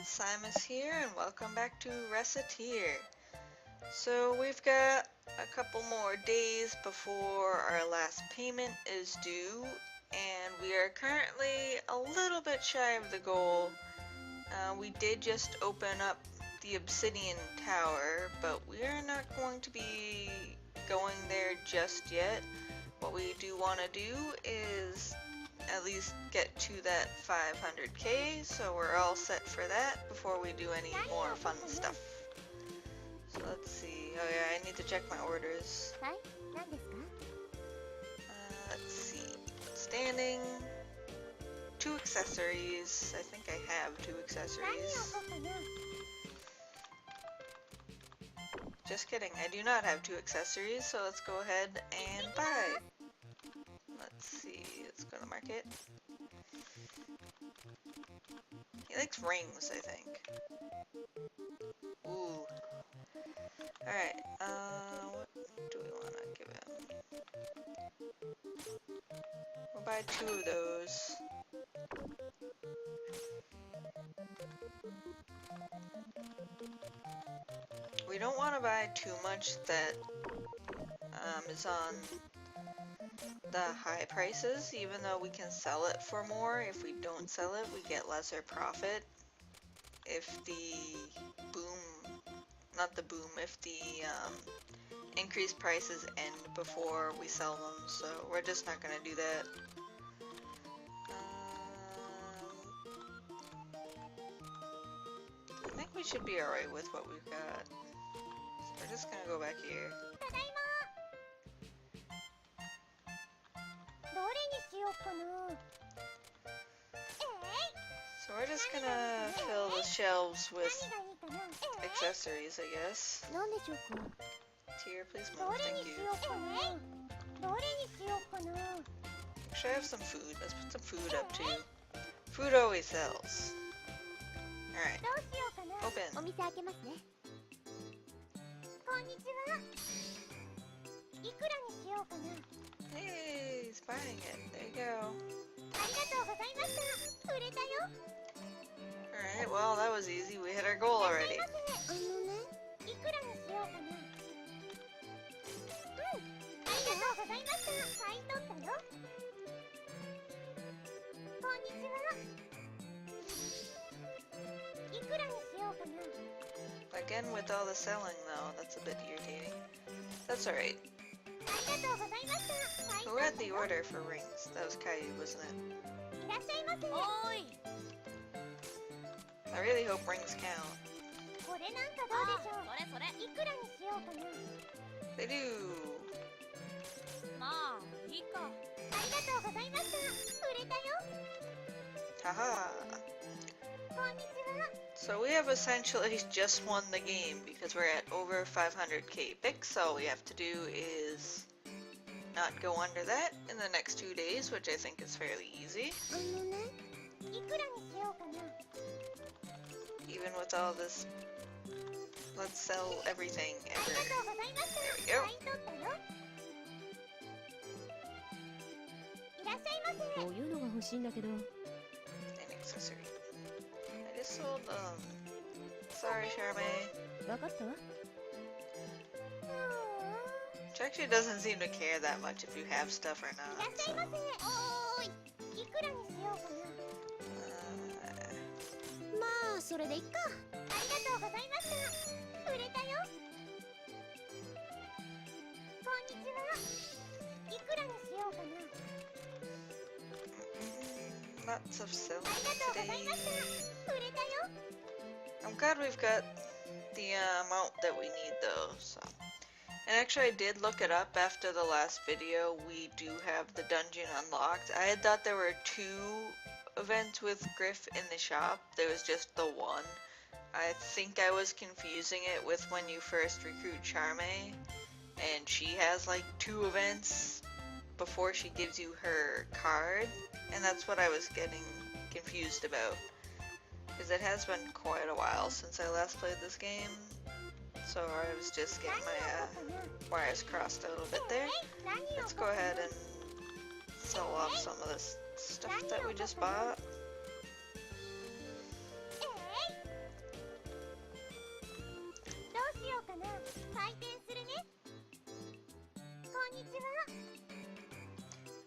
Simus here, and welcome back to Recettear. So we've got a couple more days before our last payment is due, and we are currently a little bit shy of the goal. We did just open up the Obsidian Tower, but we are not going to be going there just yet. What we do want to do is at least get to that 500k, so we're all set for that before we do any more fun stuff. So let's see. Oh yeah, I need to check my orders. Let's see. Standing. 2 accessories. I think I have 2 accessories. Just kidding, I do not have 2 accessories, so let's go ahead and buy. Let's see, let's go to market. He likes rings, I think. Ooh. Alright, what do we want to give him? We'll buy 2 of those. We don't want to buy too much that is on the high prices, even though we can sell it for more. If we don't sell it, we get lesser profit. If the if the increased prices end before we sell them, so we're just not gonna do that. I think we should be alright with what we've got. So we're just gonna go back here. So we're just gonna fill the shelves with accessories, I guess. Tier, please move, thank you. Should I have some food? Let's put some food up too. Food always sells. Alright. Open. Hey, he's buying it. There you go. Alright, well that was easy. We hit our goal already. Again with all the selling though, that's a bit irritating. That's alright. Who had the order for rings? That was Caillou, wasn't it? I really hope rings count. They do! Haha! So we have essentially just won the game because we're at over 500k picks. All we have to do is not go under that in the next 2 days, which I think is fairly easy. Even with all this, let's sell everything ever. There we go. An accessory. I just sold sorry, Charmaine. Which actually doesn't seem to care that much if you have stuff or not. So. Lots of selling today. I'm glad we've got the amount that we need though, so. And actually I did look it up after the last video. We do have the dungeon unlocked. I had thought there were 2 events with Griff in the shop. There was just the 1. I think I was confusing it with when you first recruit Charmaine, and she has like 2 events before she gives you her card, and that's what I was getting confused about. Because it has been quite a while since I last played this game, so I was just getting my wires crossed a little bit there. Let's go ahead and sell off some of this stuff that we just bought.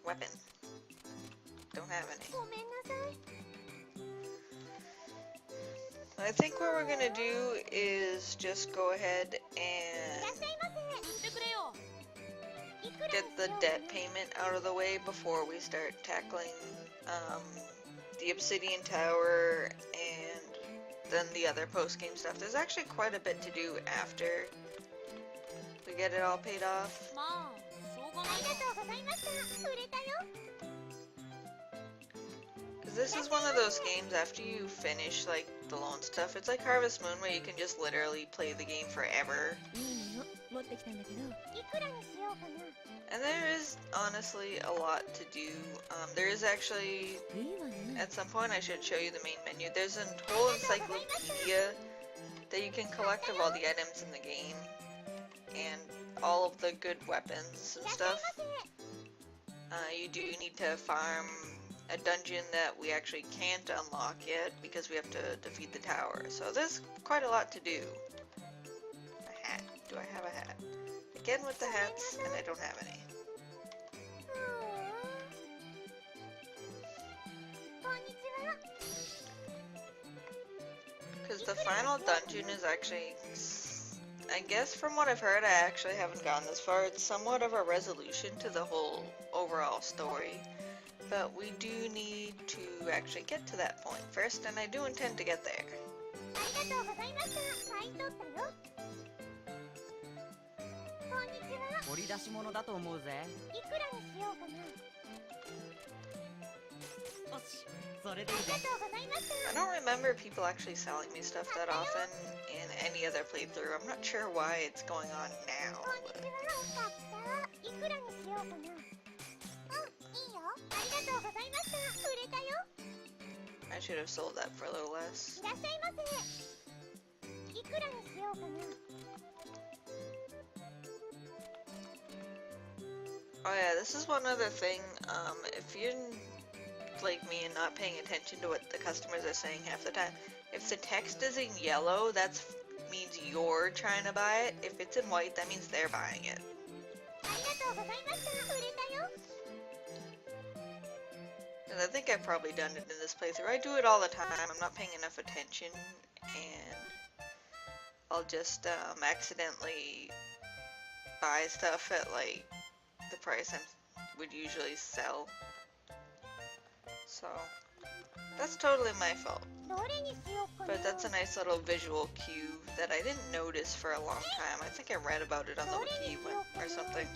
Weapon. Don't have any. I think what we're gonna do is just go ahead and get the debt payment out of the way before we start tackling the Obsidian Tower and then the other post-game stuff. There's actually quite a bit to do after we get it all paid off. Because this is one of those games, after you finish like the loan stuff, it's like Harvest Moon where you can just literally play the game forever. And there is honestly a lot to do. There is actually, at some point I should show you the main menu. There's a whole encyclopedia that you can collect of all the items in the game and all of the good weapons and stuff. You do need to farm a dungeon that we actually can't unlock yet because we have to defeat the tower. So there's quite a lot to do. A hat. Do I have a hat? Again with the hats, and I don't have any. Because the final dungeon is actually, I guess from what I've heard, I actually haven't gone this far. It's somewhat of a resolution to the whole overall story. But we do need to actually get to that point first, and I do intend to get there. 掘り出し物だと思うぜ。いくらにしようかな。よし、それでいいぜ。I don't remember people actually selling me stuff that often in any other playthrough. I'm not sure why it's going on now. But... I should have sold that for a little less. Oh yeah, this is one other thing. If you're like me and not paying attention to what the customers are saying half the time, if the text is in yellow, that means you're trying to buy it. If it's in white, that means they're buying it. And I think I've probably done it in this playthrough. I do it all the time. I'm not paying enough attention, and I'll just accidentally buy stuff at like the price I would usually sell. So that's totally my fault. But that's a nice little visual cue that I didn't notice for a long time. I think I read about it on the wiki or something.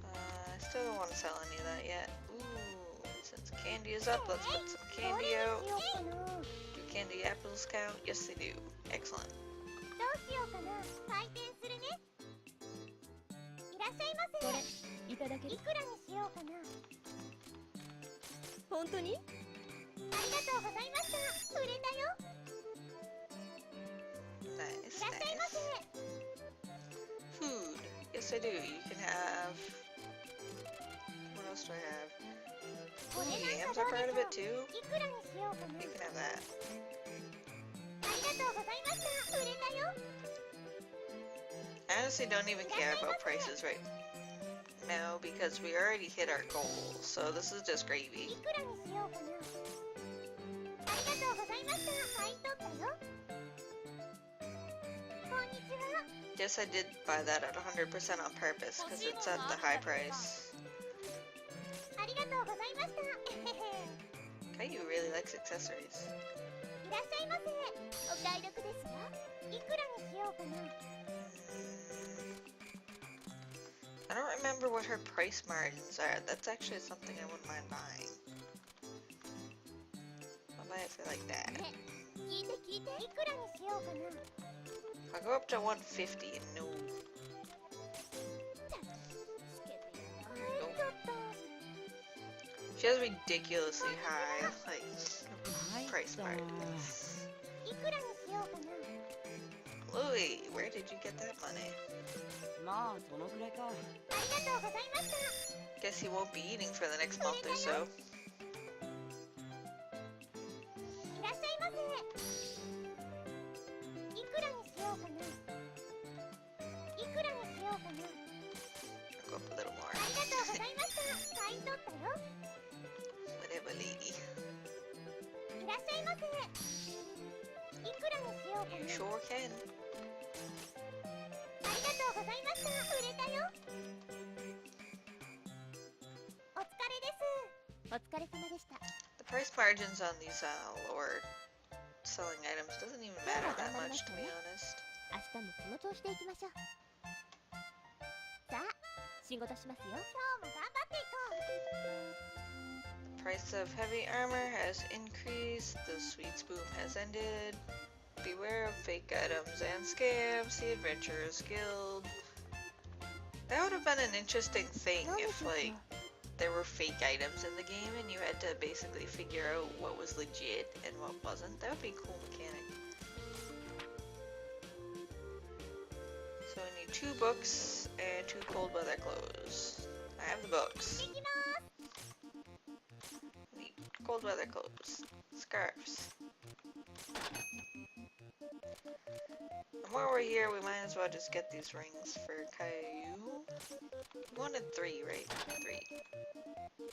I still don't want to sell any of that yet. Ooh, since candy is up, let's put some candy out. Do candy apples count? Yes, they do. Excellent. これいただける。いくらにしようかな。本当に？ありがとうございました。売れたよ。Nice, nice. Food. Yes, I do. You can have... What else do I have? Ooh, yams are part of it too. You can have that. I honestly don't even care about prices right now because we already hit our goal, so this is just gravy. Yes, I did buy that at 100% on purpose because it's at the high price. Caillou really likes accessories. I don't remember what her price margins are. That's actually something I wouldn't mind buying. I'll buy it for like that. I'll go up to 150 and no. Nope. She has ridiculously high, like, price margins. Louie, where did you get that money? Guess he won't be eating for the next month or so. いくらにしようか You な sure can. ありがとうございました売れたよお疲れですお疲れ様でした The price margins on these lower selling items doesn't even matter that much, to be honest. 明日もこの調子でいきましょうさあ仕事しますよ今日も頑張っていこう The price of heavy armor has increased. The Sweets boom has ended. Beware of fake items and scams. The Adventurers Guild. That would have been an interesting thing if, like, there were fake items in the game and you had to basically figure out what was legit and what wasn't. That would be a cool mechanic. So I need 2 books and 2 cold weather clothes. I have the books. 行きます Need cold weather clothes. Scarves. And while we're here, we might as well just get these rings for Caillou. We wanted 3, right? 3.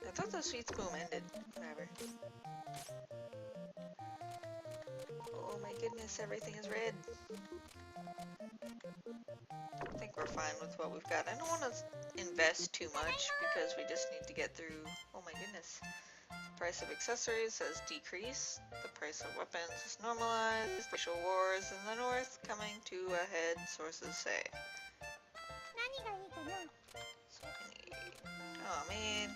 I thought the Sweets boom ended. Whatever. Oh my goodness, everything is red. I think we're fine with what we've got. I don't want to invest too much because we just need to get through. Oh my goodness. The price of accessories has decreased. The price of weapons is normalized. Racial wars in the north coming to a head, sources say. 何がいいかな So we need... Oh man.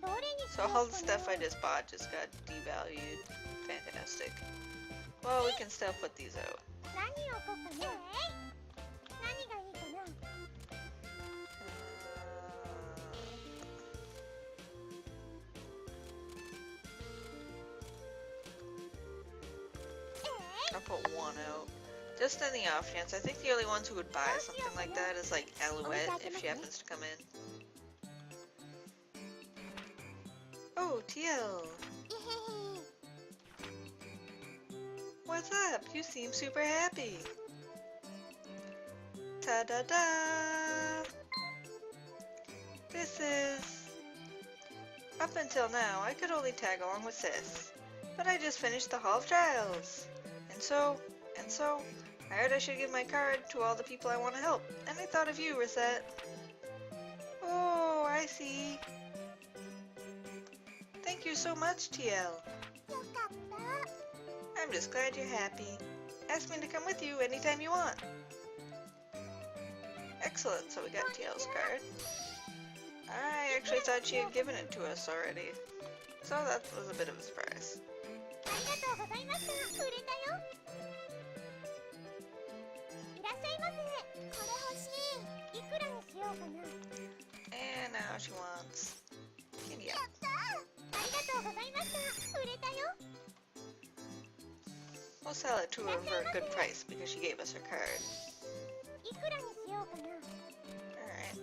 どれにし So よう all か the な stuff I just bought just got devalued. Fantastic. Well, we can still put these out. 何をこうかな何がいいかな I'll put 1 out. Just in the off chance. I think the only ones who would buy something like that is like Alouette if she happens to come in. Oh, TL! What's up? You seem super happy. Ta-da-da! This is... Up until now, I could only tag along with Sis. But I just finished the Hall of Trials. And so, I heard I should give my card to all the people I want to help. And I thought of you, Recette. Oh, I see. Thank you so much, TL. よかった I'm just glad you're happy. Ask me to come with you anytime you want. Excellent, so we got TL's card. I actually thought she had given it to us already. So that was a bit of a surprise. ありがとうございました売れたよいらっしゃいませこれ欲しいいくらにしようかな And now she wants candy や apple. ったありがとうございました売れたよ We'll sell it to her for a good price because she gave us her card. いくらにしようかな Alright.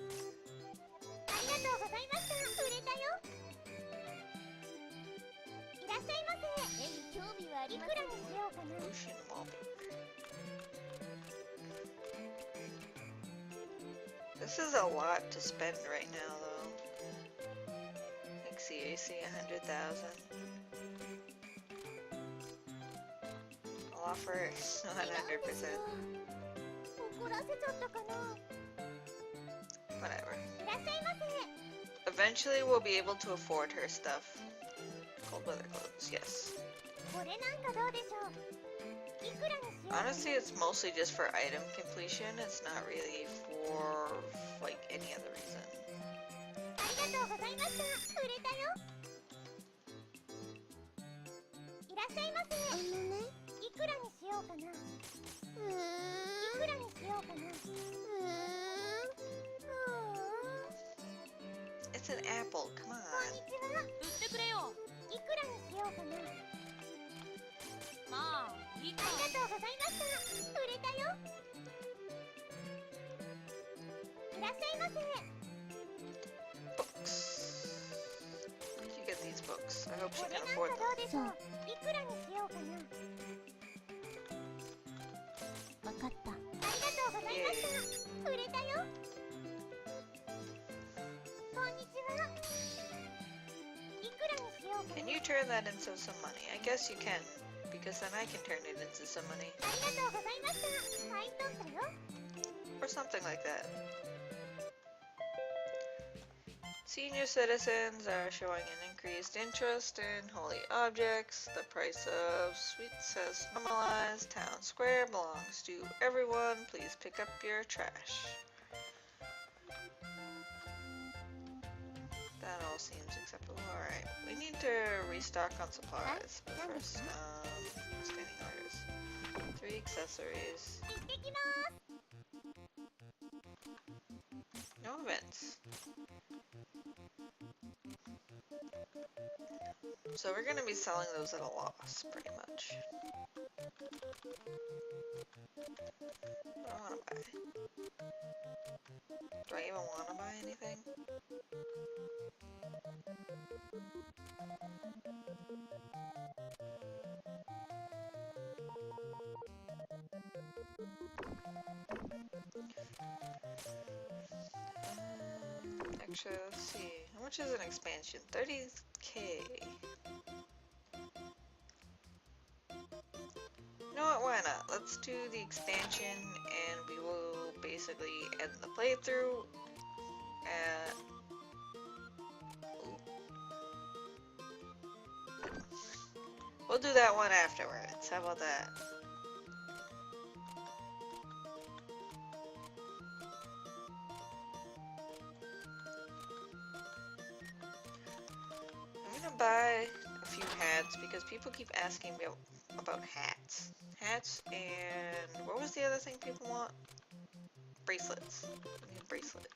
ありがとうございました売れたよいらっしゃいませ絵に興味はありませんいくらにしようかな Ocean wallpaper. This is a lot to spend right now though. Like CAC 100,000. I'll offer 100%. 怒らせちゃったかな Whatever. いらっしゃいませ Eventually we'll be able to afford her stuff. Cold weather clothes, yes. これなんかどうでしょういくらにしようかな Honestly, it's mostly just for item completion. It's not really for, like, any other reason. ありがとうございました売れたよいらっしゃいませいくらにしようかないくらにしようかな It's an apple, come こん on. にちは売ってくれよいくらにしようかなまあいいかありがとうございました売れたよいらっしゃいませ Books. Where'd you get these books? I hope she これ can なん afford か them. どうでしょういくらにしようかなわかったありがとうございました売れたよ turn that into some money? I guess you can, because then I can turn it into some money. ありがとうございました。買い取ったよ。 Or something like that. Senior citizens are showing an increased interest in holy objects. The price of sweets has normalized. Town square belongs to everyone. Please pick up your trash. That all seems acceptable. Alright, we need to restock on supplies. But first, standing orders. 3 accessories. 行ってきます。 No events. So we're gonna be selling those at a loss, pretty much. What do I wanna buy? Do I even wanna buy anything? Actually, let's see. How much is an expansion? 30k. You know what? Why not? Let's do the expansion and we will basically end the playthrough at... We'll do that one afterwards. How about that? I'm gonna buy a few hats because people keep asking me about hats. Hats and what was the other thing people want? Bracelets. I need a bracelet.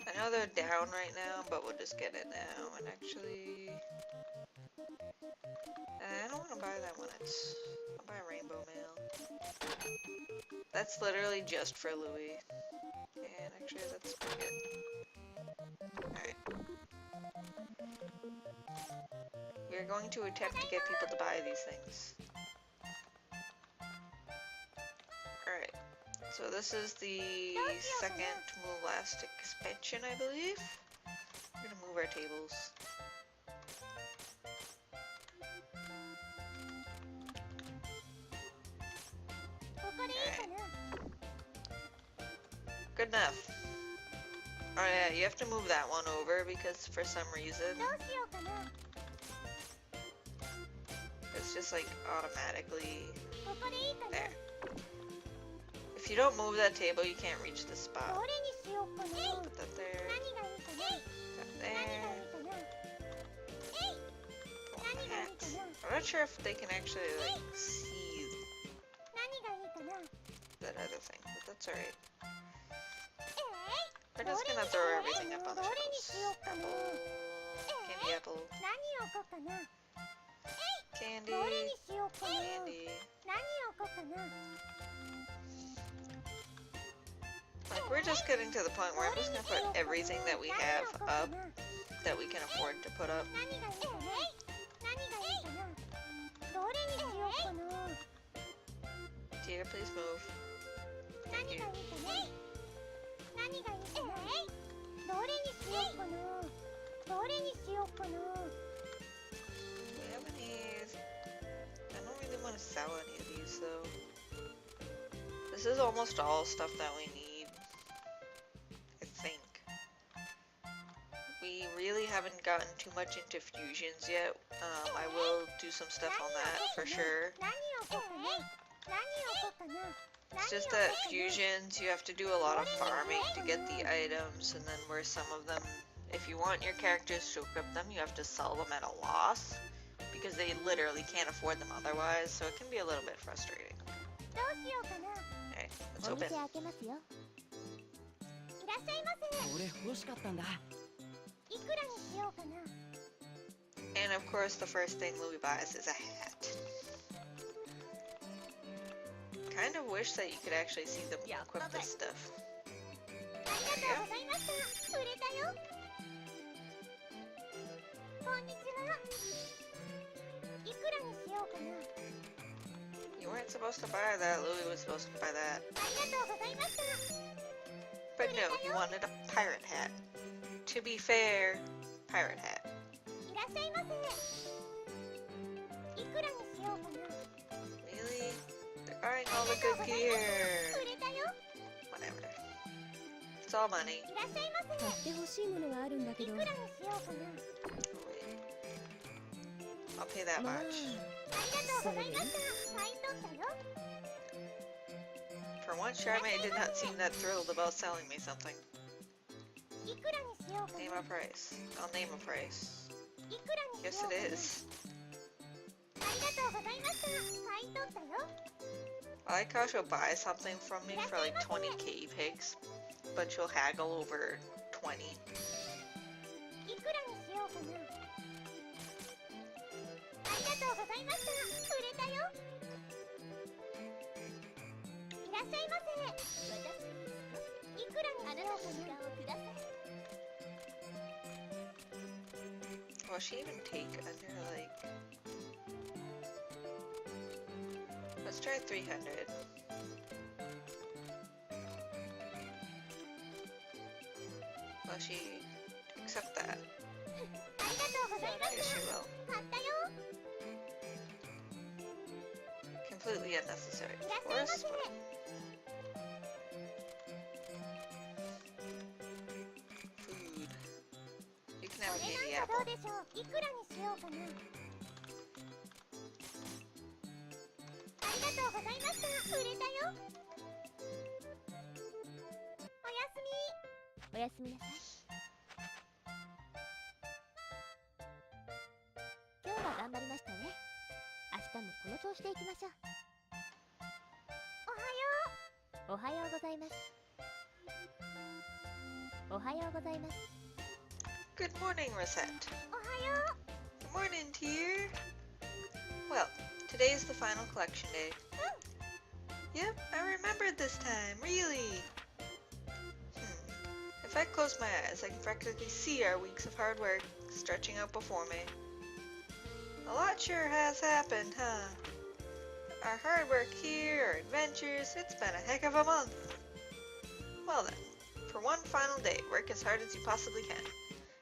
I know they're down right now, but we'll just get it now. And actually, I don't want to buy that one. I'll buy a rainbow mail. That's literally just for Louis. And actually, that's pretty good. Alright. We're going to attempt to get people to buy these things. Alright. So this is the second Molastic expansion, I believe. We're gonna move our tables. Good enough. Oh yeah, you have to move that one over because for some reason it's just like automatically there. If you don't move that table, you can't reach the spot. Put that there. That there. Pull on the hats. I'm not sure if they can actually like see that other thing, but that's alright. We're just gonna throw everything up on the shelves. Apple, candy apple, candy, candy. Like, we're just getting to the point where I'm just gonna put everything that we have up that we can afford to put up. Tia, please move. Thank you. Do we have any? I don't really want to sell any of these though. This is almost all stuff that we need, I think. We really haven't gotten too much into fusions yet. I will do some stuff on that for sure. It's just that fusions, you have to do a lot of farming to get the items, and then where some of them, if you want your characters to equip them, you have to sell them at a loss, because they literally can't afford them otherwise, so it can be a little bit frustrating. Alright, let's open. And of course, the first thing Louis buys is a hat. Kind of wish that you could actually see them equip this stuff. There you go. You weren't supposed to buy that, Louis was supposed to buy that. But no, he wanted a pirate hat. To be fair, pirate hat. いらっしゃいませ。いくらにしようかな。 Really? They're buying all the good gear. 売れたよ。 Whatever. It's all money. いらっしゃいませ。買ってほしいものがあるんだけど。いくらにしようかな。 Wait. I'll pay that much. ありがとうございました。買い取ったよ。 For once, Charmaine did not seem that thrilled about selling me something. いくらにしようかな。 Name a price. I'll name a price. いくらにし Yes, ようか it な。 is. ありがとうございました。買い取ったよ。 I like how she'll buy something from me for like 20 cave pigs, but she'll haggle over 20. いくらにしようかな。ありがとうございました。売れたよ。いらっしゃいませ。いくらにしようかな。 Will she even take under like... Let's try 300. Will she accept that? ありがとうございま Yes, す。 she will. 買ったよ。 Completely unnecessary, い of らっしゃいま course. せ。 Food. You can こ have a れ candy なんかど apple. うでしょう。いくらにしようかな。ありがとうございました。売れたよ。おやすみ。おやすみなさい。今日は頑張りましたね。明日もこの調子でいきましょう。おはよう。おはようございます。おはようございます。 Good morning, Recette. おはよ Good morning, Tier. Well, today is the final collection day. Yep, I remembered this time, really. If I close my eyes, I can practically see our weeks of hard work stretching out before me. A lot sure has happened, huh? Our hard work here, our adventures, it's been a heck of a month. Well then, for one final day, work as hard as you possibly can,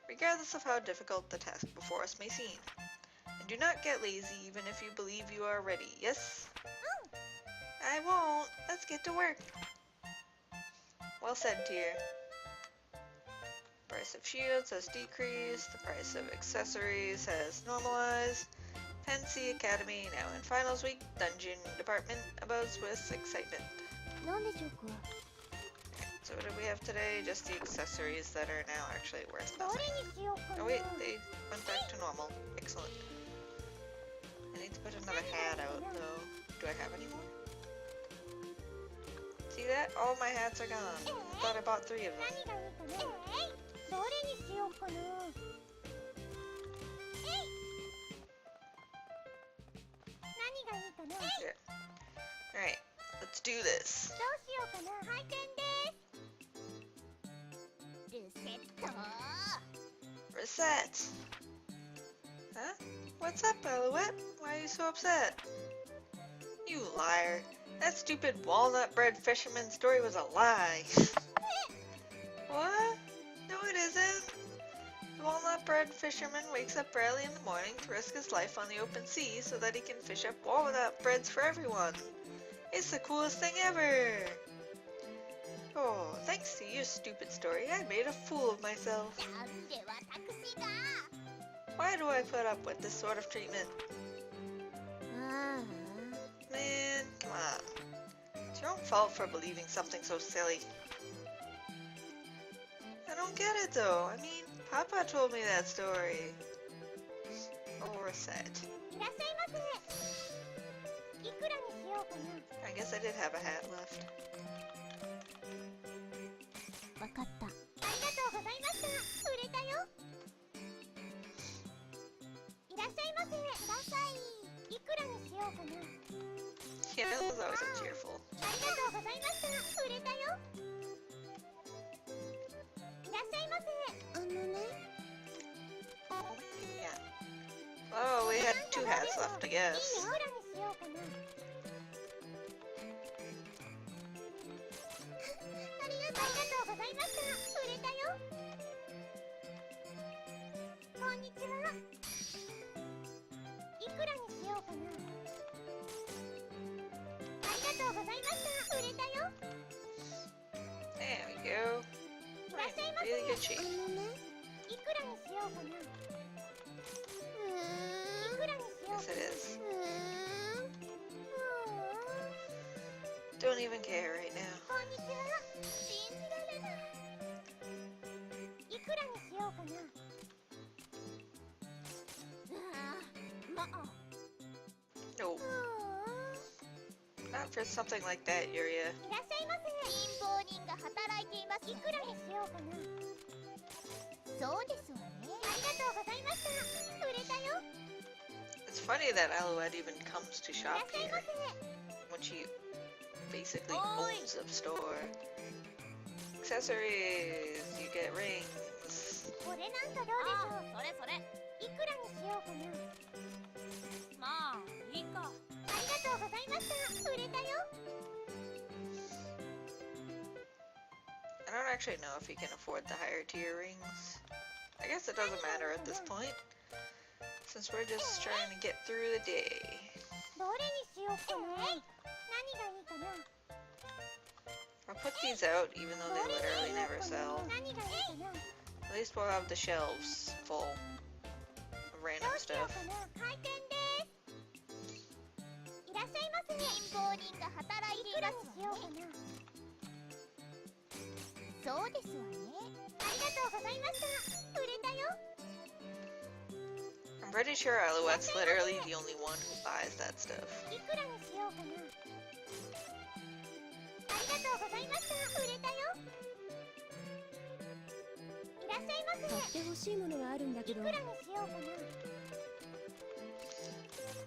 regardless of how difficult the task before us may seem. And do not get lazy even if you believe you are ready, yes? I won't. Let's get to work. Well said, Tier. Price of shields has decreased, the price of accessories has normalized. Fancy Academy now in finals week, dungeon department abuzz with excitement. う。なんでしょうか。 So what do we have today? Just the accessories that are now actually worth ど nothing. れにしようかな。 Oh wait, they went back to normal. Excellent. I need to put another hat out though. Do I have any more? See that? All my hats are gone. I thought I bought 3 of them. 何がいいかな。どれにしようかな。何がいいかな。 Yeah. Alright, let's do this. どうしようかな。配点です。ルセット。 Reset! Huh? What's up, Alouette? Why are you so upset? You liar. That stupid walnut bread fisherman story was a lie. What? No, it isn't. The walnut bread fisherman wakes up early in the morning to risk his life on the open sea so that he can fish up walnut breads for everyone. It's the coolest thing ever. Oh, thanks to your stupid story, I made a fool of myself. なんで私が。 Why do I put up with this sort of treatment? ああ。 Man, come on. It's your own fault for believing something so silly. I don't get it though. I mean, Papa told me that story. Oh, Recette. いらっしゃいませ。いくらにしようかな。 I guess I did have a hat left. わかった。ありがとうございました。売れたよ。いらっしゃいませ。ください。いくらにしようかな。 Yeah, that was always so cheerful. ありがとうございました。売れたよ。いらっしゃいませ。ね。 Oh, yeah. Oh, we had 2 hats left, I いい guess. オーラにしようかな。ありがとうございました。売れたよ。 Alright, いくらにしようかな。 let's see. いくらにしようかな。 いくらにしようかな。 How much? ありがとうございました。売れたよ。 Alright. いこんにちは。いくらにしようかな。ありがとうございました。売れたよ。 There we go. いらっしゃいませ。 Really good shape. いくらにしようかな。いくらにしよう Yes, か it な。 is. Don't even care right now. こんにちは。信じられない。いくらにしようかな。まあ。 No, not for something like that, Yuria. いらっしゃいませ。貧乏人が働いています。いくらにしようかな。そうですわね。ありがとうございました。売れたよ。 It's funny that Alouette even comes to い shop らっしゃい here ませ。 when she basically Oi. owns the store. Accessories, you get rings. これなんかどうでしょう。それそれ。いくらにしようかな。まあいいか。ありがとうございました。売れたよ。 I don't actually know if you can afford the higher tier rings. I guess it doesn't matter at this point, since we're just trying to get through the day. どれにしようかな。何がいいかな。 I'll put these out even though they literally never sell. 何がいいかな。 At least we'll have the shelves full of ど random うしよう stuff. かな。開店です。いらっしゃいませ。貧乏人が働いていますわね。そうですわね。ありがとうございました。売れたよ。 I'm pretty sure Alouette's literally the only one who buys that stuff. いくらにしようかな。ありがとうございました。売れたよ。いらっしゃいませ。買って欲しいものがあるんだけど。いくらにしようか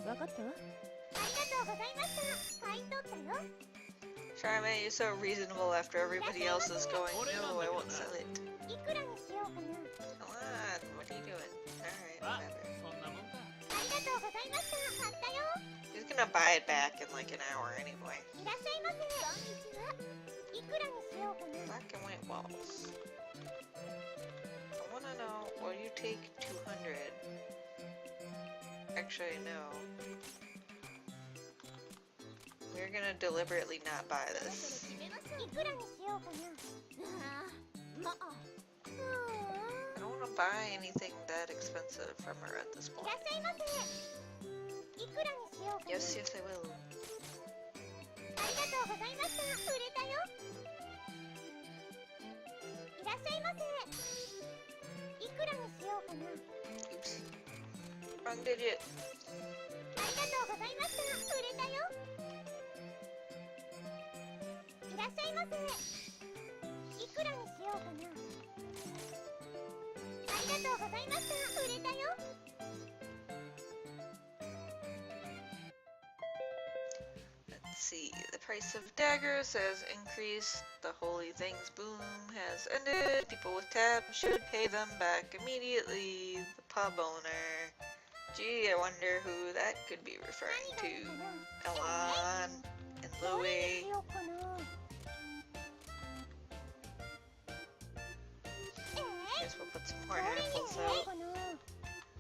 な。わかった？ありがとうございました。買い取ったよ。 Charmaine, you're so reasonable after everybody else is going, no, I won't sell it. いくらにしようかな。 Come on, what are you doing? Alright, whatever. そんなもんか。ありがとうございました。買ったよ。 He's gonna buy it back in like an hour anyway. いらっしゃいませ。こんにちは。いくらにしようかな。 Black and white walls. I wanna know, will you take 200? Actually, no. We're gonna deliberately not buy this. いくらにしようかな。まあ。 I don't wanna buy anything that expensive from her at this い point. らっしゃいませ。いくらにしようかな。 Yes, yes, I will. ありがとうございました。売れたよ。いらっしゃいませ。いくらにしようかな。 Oops. Wrong digit. ありがとうございました。売れたよ。いらっしゃいませ。いくらにしようかな。ありがとうございました。売れたよ。 Let's see. The price of daggers has increased. The holy things boom has ended. People with tabs should pay them back immediately. The pub owner. Gee, I wonder who that could be referring 何がいい to. かな。 Elon and どれに Louie. しようかな。 Guess we'll put some ど more れに apples しよう out. かな。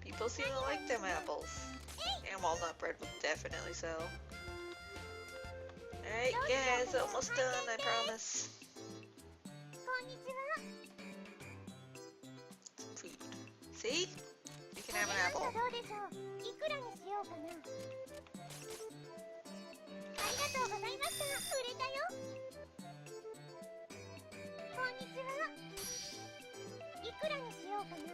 People seem to like them apples. And walnut bread will definitely sell. Alright guys, almost done, I promise. こんにちは。 Some food. See? You can have an こ apple. れなんかどうでしょう。いくらにしようかな。ありがとうございました。売れたよ。こんにちは。いくらにしようかな。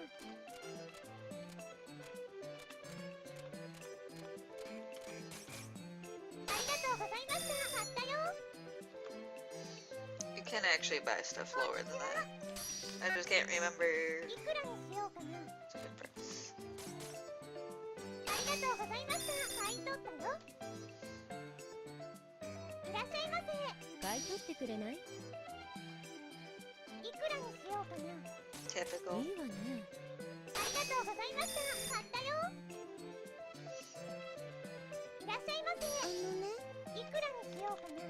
ありがとうございました。買ったよ。 You can actually buy stuff lower than that. I just can't remember いくらにしようかな。 it's a good price. ありがとうございました。買い取ったよ。いらっしゃいませ。買い取ってくれない？いくらにしようかな。 Typical. いいわね。ありがとうございました。買ったよ。いらっしゃいませ。いくらにしようかな。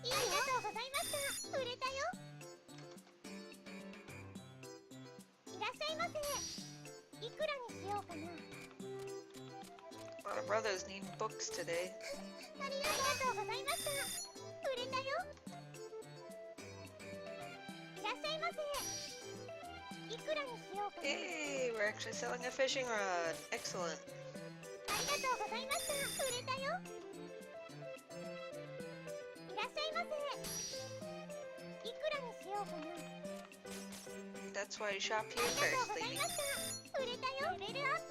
ありがとうございました。売れたよ。lot of brothers need books today. ありがとうございました。売れたよ。いらっしゃいませ。いくらにしようかな。 Yay! We're actually selling a fishing rod. Excellent. ありがとうございました。売れたよ。いらっしゃいませ。いくらにしようかな。 That's why you shop あ here りがとう first, ござい lady. ました。売れたよ。レベルアップ。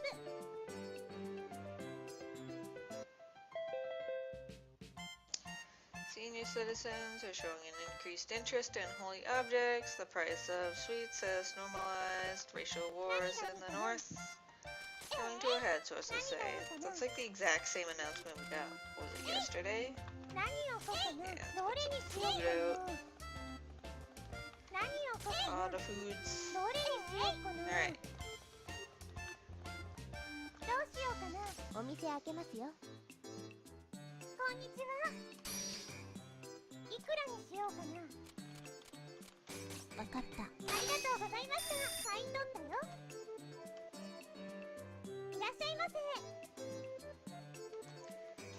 Senior citizens are showing an increased interest in holy objects. The price of sweets has normalized. Racial wars in the north coming to a head, sources say. That's like the exact same announcement we got. Was it yesterday? 何をこかな。 Yeah, どれにしようかな。何をこか all な。 the foods. どれにしようかな。 Alright. どうしようかな。お店開けますよ。こんにちは。いくらにしようかな。わかった。ありがとうございました。買い取ったよ。いらっしゃいませ。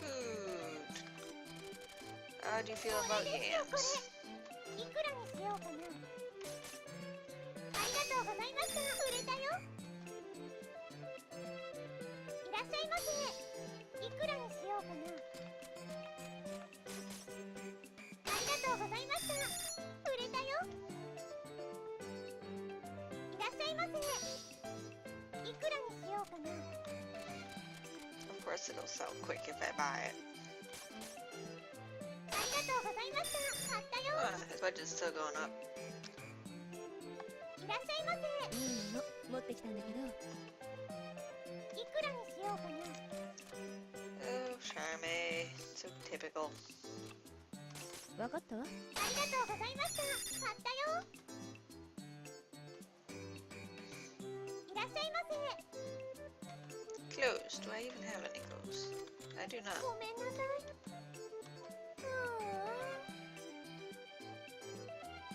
Food. How do you feel こ about れですよ、こ yams? れ。いくらにしようかな。ありがとうございました。売れたよ。いらっしゃいませ。いくらにしようかな。ありがとうございました。売れたよ。いらっしゃいませ。いくらにしようかな。 Of course it'll sell quick if I buy it. ありがとうございました。買ったよ。 His budget's still going up. いらっしゃいませ。いいもの持ってきたんだけど。いくらにしようかな。 Oh, Charme. So typical. わかったわ。ありがとうございました。買ったよ。いらっしゃいませ。 Clothes. Do I even have any clothes? I do not. ごめんなさい。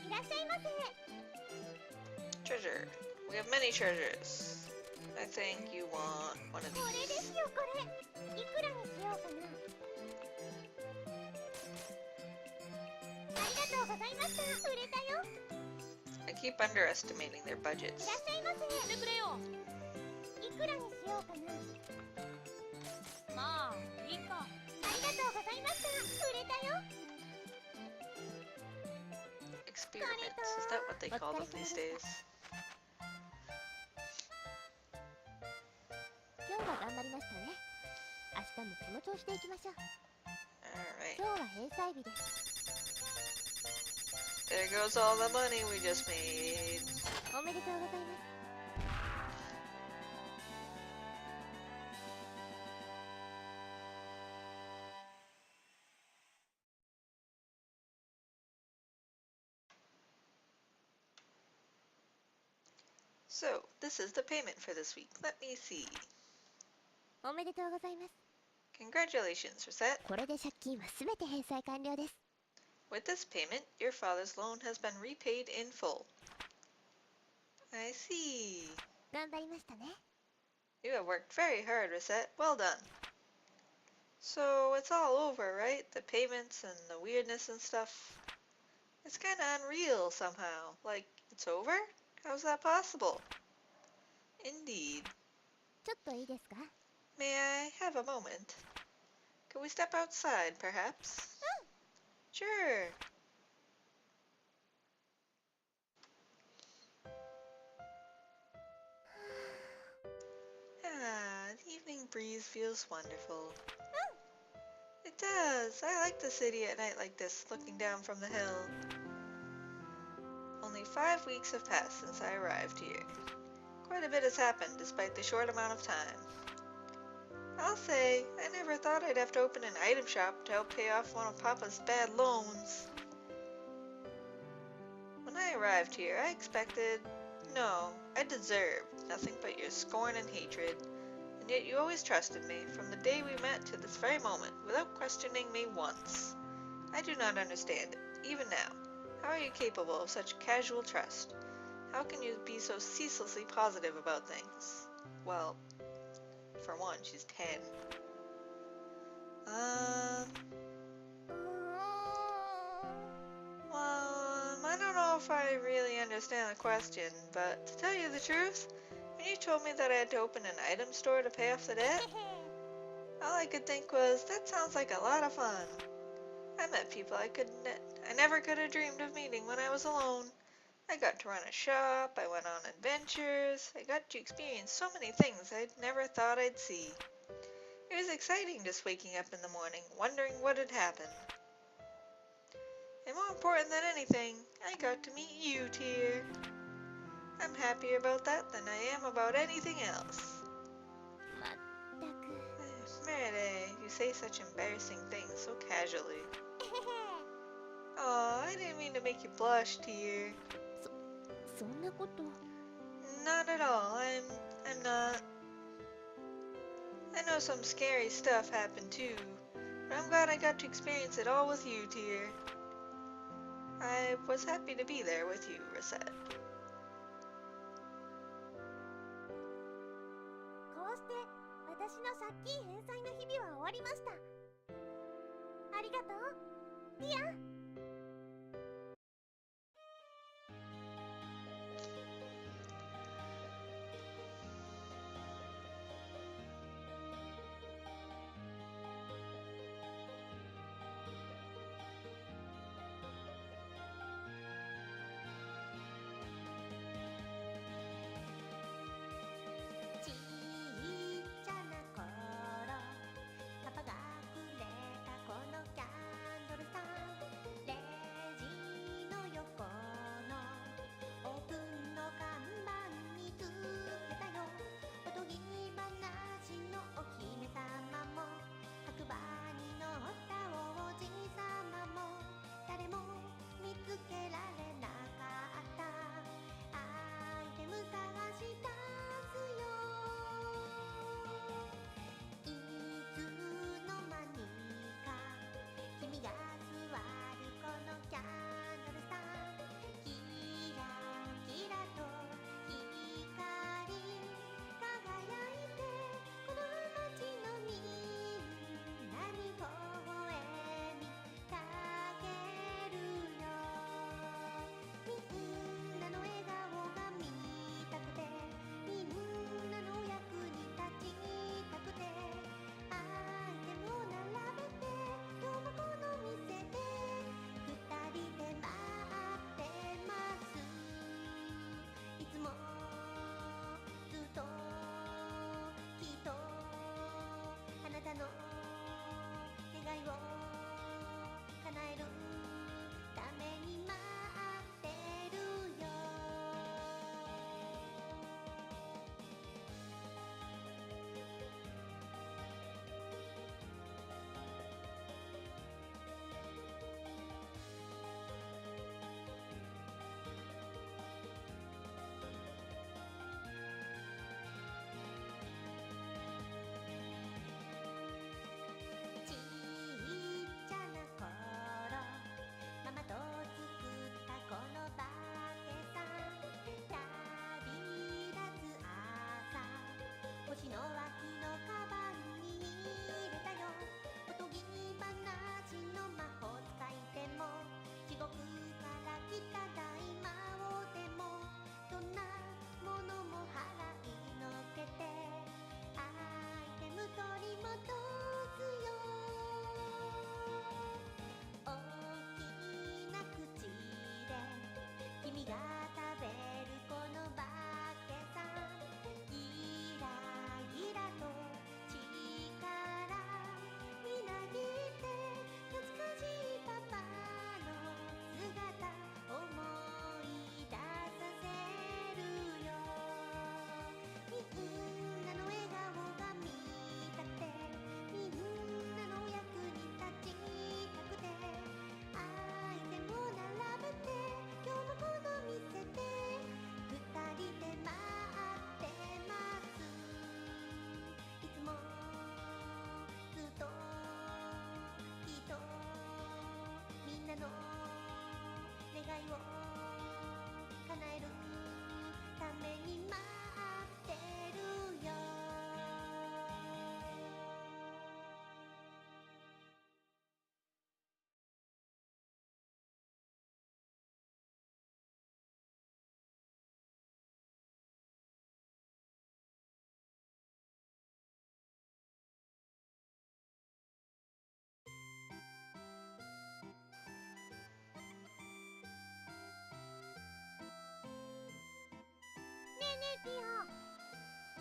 いらっしゃいませ。 Treasure. We have many treasures. I think you want one of これで these. すよ、これ。いくらにしようかな。ありがとうございました。売れたよ。 I keep underestimating their い budgets. らっしゃいませ。してくれよ。いくらにしようかな。まあいいか。ありがとうございました。売れたよ。 Experiments. Is that what they call them these days? 今日は頑張りましたね。明日もこの調子でいきましょう。 Alright. 今日は返済日です。 There goes all the money we just made. おめでとうございます。 So, this is the payment for this week. Let me see. おめでとうございます。 Congratulations, Recette. これで借金はすべて返済完了です。 With this payment, your father's loan has been repaid in full. I see. 頑張りましたね。 You have worked very hard, Recette. Well done. So, it's all over, right? The payments and the weirdness and stuff. It's kinda unreal somehow. Like, it's over? How's that possible? Indeed. ちょっといいですか。 May I have a moment? Could we step outside, perhaps? Sure. The evening breeze feels wonderful. It does. I like the city at night like this, looking down from the hill. Only 5 weeks have passed since I arrived here. Quite a bit has happened despite the short amount of time. I'll say, I never thought I'd have to open an item shop to help pay off one of Papa's bad loans. When I arrived here, I expected, no, I deserved nothing but your scorn and hatred, and yet you always trusted me from the day we met to this very moment without questioning me once. I do not understand it, even now. How are you capable of such casual trust? How can you be so ceaselessly positive about things? Well, for one, she's 10. if I really understand the question, but to tell you the truth, when you told me that I had to open an item store to pay off the debt, all I could think was, that sounds like a lot of fun. I met people I never could have dreamed of meeting when I was alone. I got to run a shop, I went on adventures, I got to experience so many things I'd never thought I'd see. It was exciting just waking up in the morning, wondering what had happened. And more important than anything, I got to meet you, Tyr. I'm happier about that than I am about anything else. まったく Meride, you say such embarrassing things so casually. Aw, I didn't mean to make you blush, Tyr. そんなこと Not at all, I'm not. I know some scary stuff happened too, but I'm glad I got to experience it all with you, Tyr. I was happy to be there with you, Recette. こうして私の借金返済の日々は終わりました。ありがとう、ティア。ちっちゃな頃パパがくれたこのキャンドルさ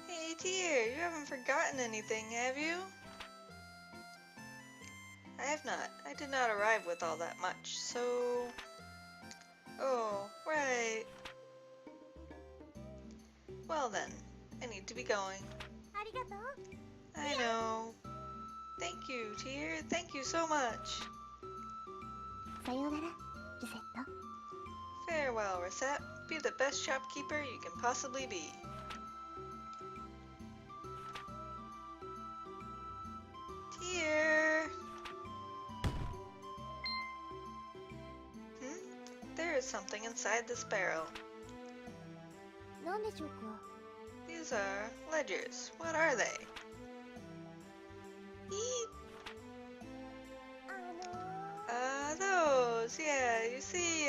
Hey, Tier, you haven't forgotten anything, have you? I have not. I did not arrive with all that much, so... Oh, right. Well then, I need to be going. ありがとう I know. Thank you, Tier. Thank you so much. さようならルセット Farewell, Recette. Be the best shopkeeper you can possibly be. Tier! There is something inside this barrel. 何でしょうか These are ledgers. What are they? Eat! Those! Yeah, you see,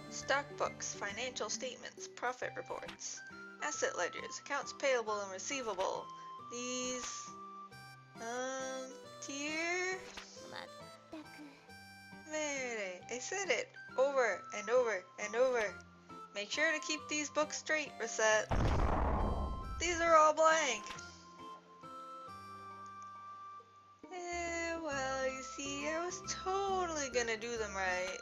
stock books, financial statements, profit reports, asset ledgers, accounts payable and receivable. These... Tier? まったく There, I said it over and over and over. Make sure to keep these books straight, Recette. These are all blank. Well, you see, I was totally gonna do them right.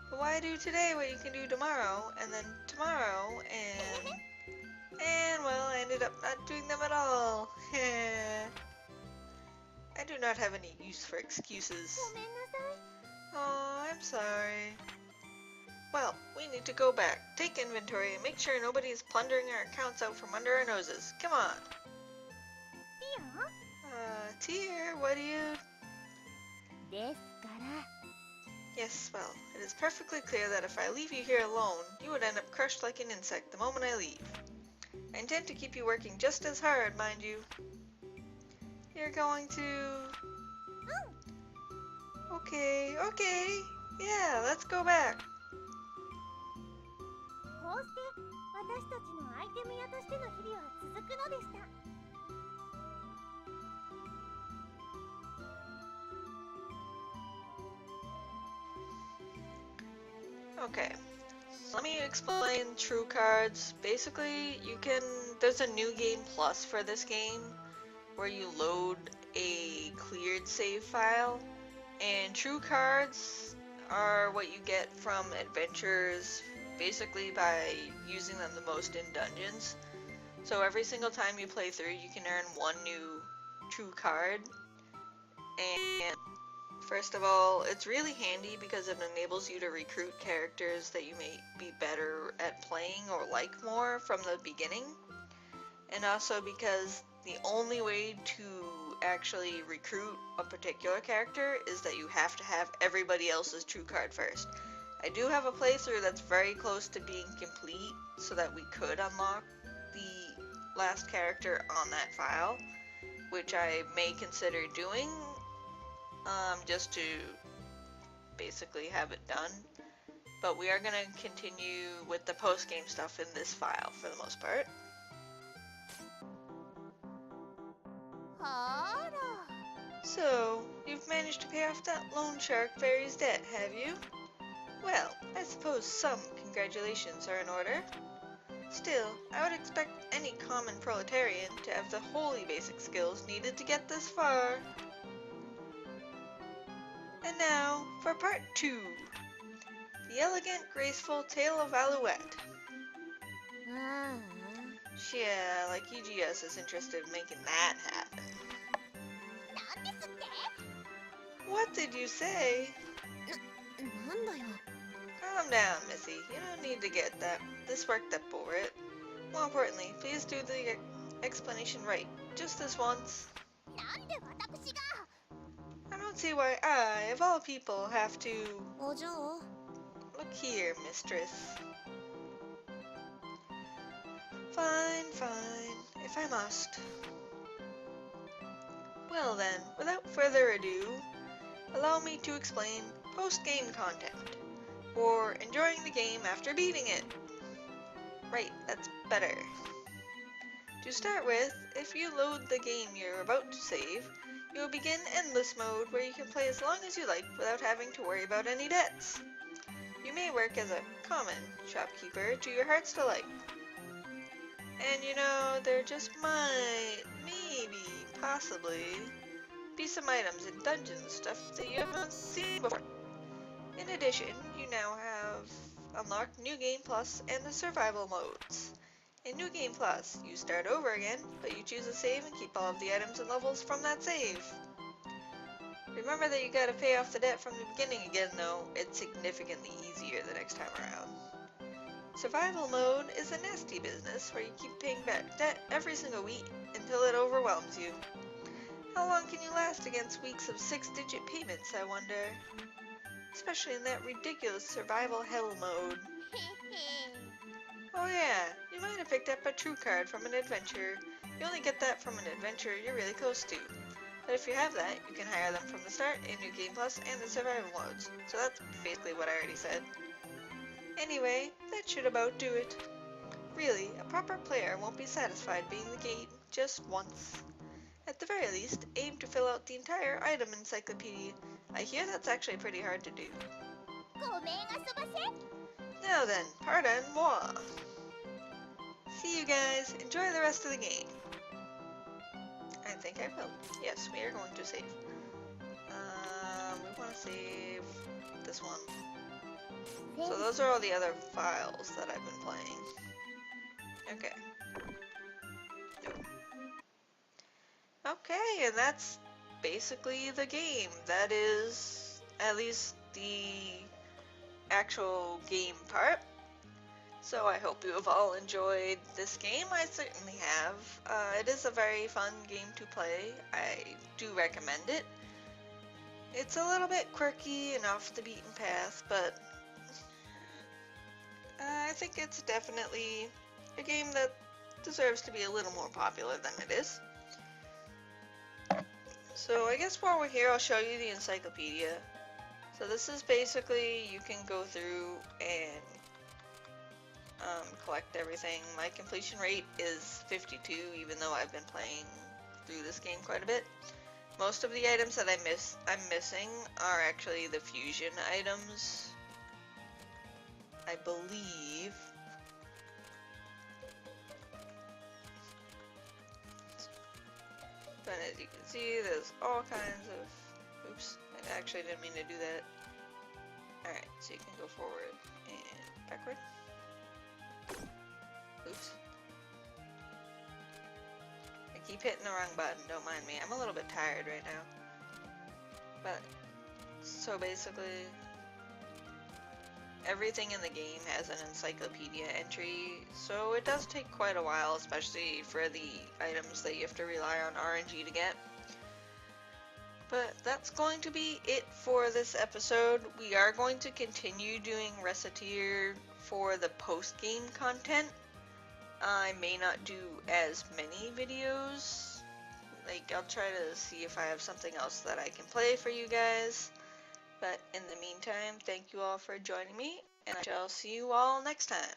But why do today what you can do tomorrow, and then tomorrow, and well, I ended up not doing them at all. I do not have any use for excuses. ごめんなさい Oh, I'm sorry. Well, we need to go back, take inventory, and make sure nobody is plundering our accounts out from under our noses. Come on. ピア Tier, what do you... ですから Yes, well, it is perfectly clear that if I leave you here alone, you would end up crushed like an insect the moment I leave. I intend to keep you working just as hard, mind you. You're going to... Okay, okay. Yeah, let's go back. こうして私たちのアイテム屋としての日々は続くのでした Okay, let me explain True Cards. Basically, there's a new game plus for this game where you load a cleared save file, and True Cards are what you get from adventures basically by using them the most in dungeons. So every single time you play through, you can earn one new True Card, and first of all, it's really handy because it enables you to recruit characters that you may be better at playing or like more from the beginning. And also because the only way to actually recruit a particular character is that you have to have everybody else's true card first. I do have a playthrough that's very close to being complete so that we could unlock the last character on that file, which I may consider doing. Just to basically have it done. But we are going to continue with the post-game stuff in this file for the most part. はーら So, you've managed to pay off that loan shark fairy's debt, have you? Well, I suppose some congratulations are in order. Still, I would expect any common proletarian to have the wholly basic skills needed to get this far. And now, for part 2. The Elegant, Graceful Tale of Alouette. あ Yeah, like EGS is interested in making that happen. あなんですって What did you say? なんだよ Calm down, Missy. You don't need to get this worked up over it. More importantly, please do the explanation right. Just this once. なんで私が I don't see why I, of all people, have to... お嬢 Look here, mistress. Fine, fine, if I must. Well then, without further ado, allow me to explain post-game content, or enjoying the game after beating it. Right, that's better. To start with, if you load the game you're about to save, you will begin Endless Mode, where you can play as long as you like without having to worry about any debts. You may work as a common shopkeeper to your heart's delight. And you know, there just might, maybe, possibly, be some items in dungeons stuff that you haven't seen before. In addition, you now have unlocked New Game Plus and the survival modes. In New Game Plus, you start over again, but you choose a save and keep all of the items and levels from that save. Remember that you gotta pay off the debt from the beginning again though, it's significantly easier the next time around. Survival mode is a nasty business where you keep paying back debt every single week until it overwhelms you. How long can you last against weeks of 6-digit payments, I wonder? Especially in that ridiculous survival hell mode. Oh yeah, you might have picked up a true card from an adventurer. You only get that from an adventurer you're really close to. But if you have that, you can hire them from the start in New Game Plus and the survival modes. So that's basically what I already said. Anyway, that should about do it. Really, a proper player won't be satisfied being the game just once. At the very least, aim to fill out the entire item encyclopedia. I hear that's actually pretty hard to do. Now then, pardon moi. See you guys. Enjoy the rest of the game. I think I will. Yes, we are going to save. We want to save this one. So those are all the other files that I've been playing. Okay. Okay, and that's basically the game. That is at least the actual game part. So I hope you have all enjoyed this game. I certainly have. It is a very fun game to play. I do recommend it. It's a little bit quirky and off the beaten path, but I think it's definitely a game that deserves to be a little more popular than it is. So I guess while we're here, I'll show you the encyclopedia. So this is basically, you can go through and collect everything. My completion rate is 52, even though I've been playing through this game quite a bit. Most of the items that I'm missing are actually the fusion items, I believe. But as you can see, there's all kinds of... Oops, I actually didn't mean to do that. Alright, so you can go forward and backward. Oops. I keep hitting the wrong button, don't mind me. I'm a little bit tired right now. But, so basically, everything in the game has an encyclopedia entry, so it does take quite a while, especially for the items that you have to rely on RNG to get. But that's going to be it for this episode. We are going to continue doing Recettear for the post-game content. I may not do as many videos. Like, I'll try to see if I have something else that I can play for you guys. But in the meantime, thank you all for joining me, and I shall see you all next time.